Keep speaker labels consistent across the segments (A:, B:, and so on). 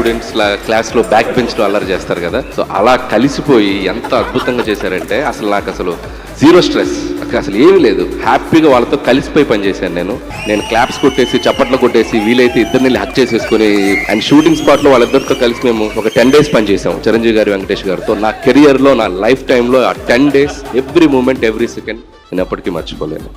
A: Students క్లాస్లో back బెంచ్లో అల్లరి చేస్తారు కదా, సో అలా కలిసిపోయి ఎంత అద్భుతంగా చేశారంటే అసలు నాకు అసలు జీరో స్ట్రెస్, అసలు ఏమీ లేదు. హ్యాపీగా వాళ్ళతో కలిసిపోయి పనిచేశాను. నేను క్లాప్స్ కొట్టేసి చప్పట్లు కొట్టేసి వీలైతే ఇద్దరిని హక్ చేసేసుకుని అండ్ షూటింగ్ స్పాట్లో వాళ్ళిద్దరితో కలిసి మేము ఒక 10 days పనిచేసాము చిరంజీవి గారి, వెంకటేష్ గారితో. నా కెరియర్లో, నా లైఫ్ టైంలో ఆ 10 days every moment, every second నేను ఎప్పటికీ మర్చిపోలేను.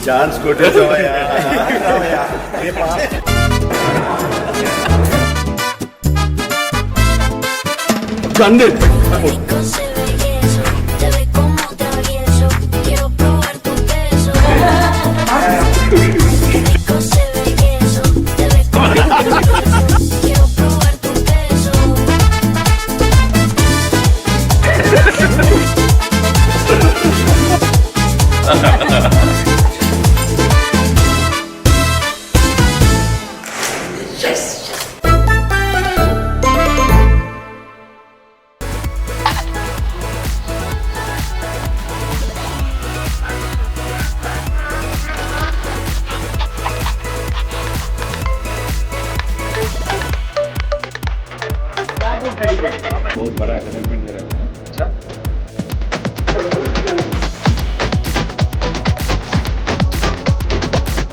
A: बहुत बड़ा एक्सीडेंट मेरा। अच्छा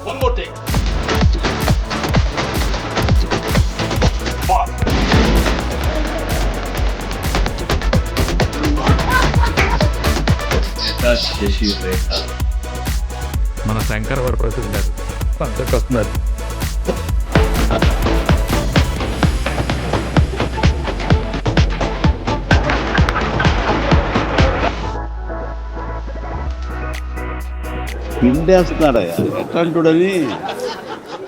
A: one more take.
B: మన శంకర్ వరప్రసాద్ గారు పంచకు వస్తున్నారు.
C: పిండేస్తున్నాడయ్యా ఎట్లాంటి